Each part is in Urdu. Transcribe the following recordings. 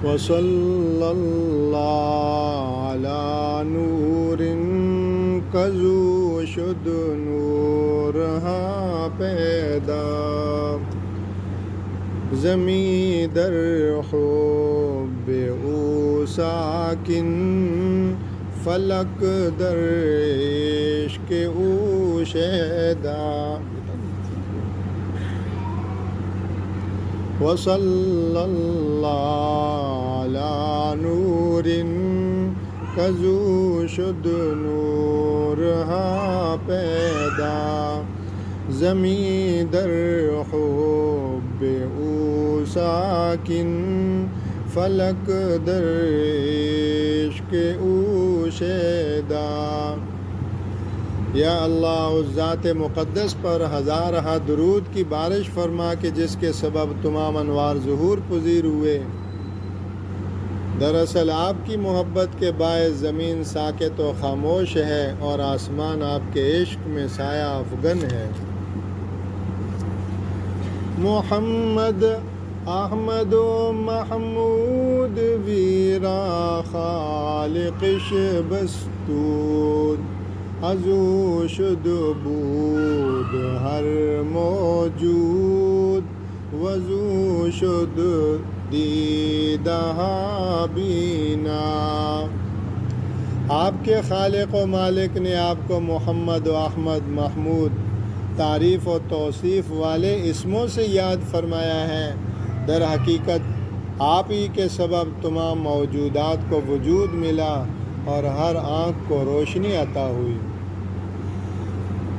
وصلی اللہ علی نور کزو شد نور ہاں پیدا زمین در حب او ساکن فلک در عشق او شیدا وصلی اللہ علی نور کزو شد نور ہاں پیدا زمین در حب او ساکن فلک در عشق او شیدا یا اللہ اس ذات مقدس پر ہزارہ درود کی بارش فرما کہ جس کے سبب تمام انوار ظہور پذیر ہوئے۔ دراصل آپ کی محبت کے باعث زمین ساکت و خاموش ہے اور آسمان آپ کے عشق میں سایہ افغن ہے۔ محمد احمد و محمود ویرا خالقش بستود ازو شد بود ہر موجود وزو شد دیدہ بینا۔ آپ کے خالق و مالک نے آپ کو محمد و احمد محمود تعریف و توصیف والے اسموں سے یاد فرمایا ہے۔ در حقیقت آپ ہی کے سبب تمام موجودات کو وجود ملا اور ہر آنکھ کو روشنی عطا ہوئی۔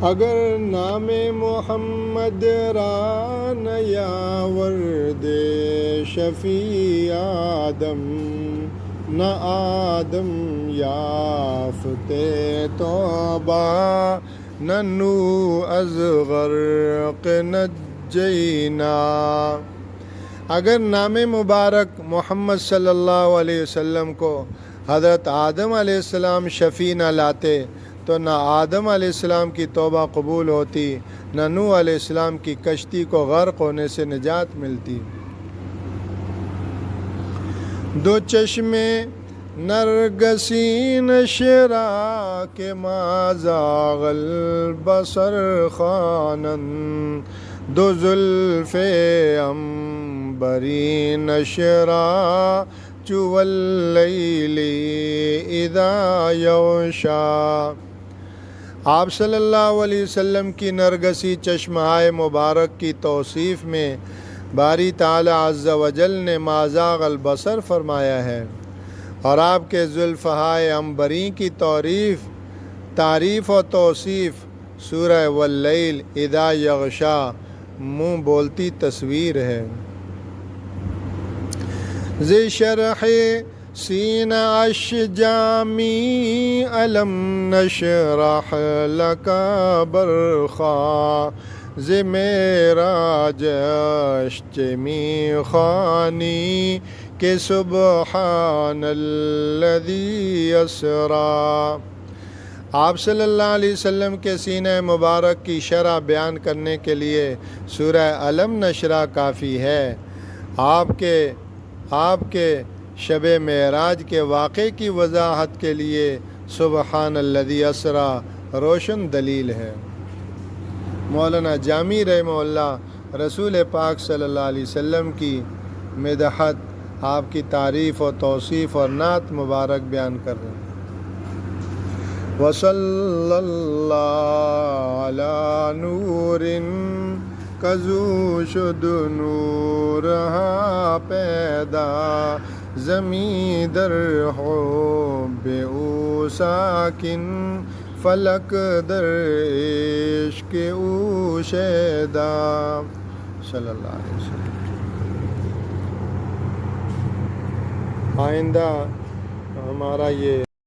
اگر نام محمد را نیاورد شفیع آدم نہ آدم یافتے توبہ نہ نو از غرق نجینا۔ اگر نام مبارک محمد صلی اللہ علیہ وسلم کو حضرت آدم علیہ السلام شفیع نہ لاتے تو نہ آدم علیہ السلام کی توبہ قبول ہوتی نہ نوح علیہ السلام کی کشتی کو غرق ہونے سے نجات ملتی۔ دو چشمے نرگسین شرا کے ما زاغ البصر خوانن دو زلف عنبرین شرا چو اللیل اذا یغشا۔ آپ صلی اللہ علیہ وسلم کی نرگسی چشمہائے مبارک کی توصیف میں باری تعالی عز و جل نے ما زاغ البصر فرمایا ہے، اور آپ کے زلفہائے عنبرین کی تعریف و توصیف سورہ واللیل اذا یغشا منہ بولتی تصویر ہے۔ ز شرح سینہ اشجامی علم نشرح لک برخا ز معراج اشجمی خوانی کہ سبحان الذی اسرا۔ آپ صلی اللہ علیہ وسلم کے سینہ مبارک کی شرح بیان کرنے کے لیے سورہ علم نشرح کافی ہے۔ آپ کے شب معراج کے واقعے کی وضاحت کے لیے سبحان الذی اسرا روشن دلیل ہے۔ مولانا جامی رحمہ اللہ رسول پاک صلی اللہ علیہ وسلم کی مدحت، آپ کی تعریف و توصیف اور نعت مبارک بیان کر رہے ہیں۔ وصلی اللہ علی نور کزو شد نور ہاں پیدا زمین در حب او ساکن فلک در عشق او شیدا صلی اللہ علیہ وسلم۔ آئندہ ہمارا یہ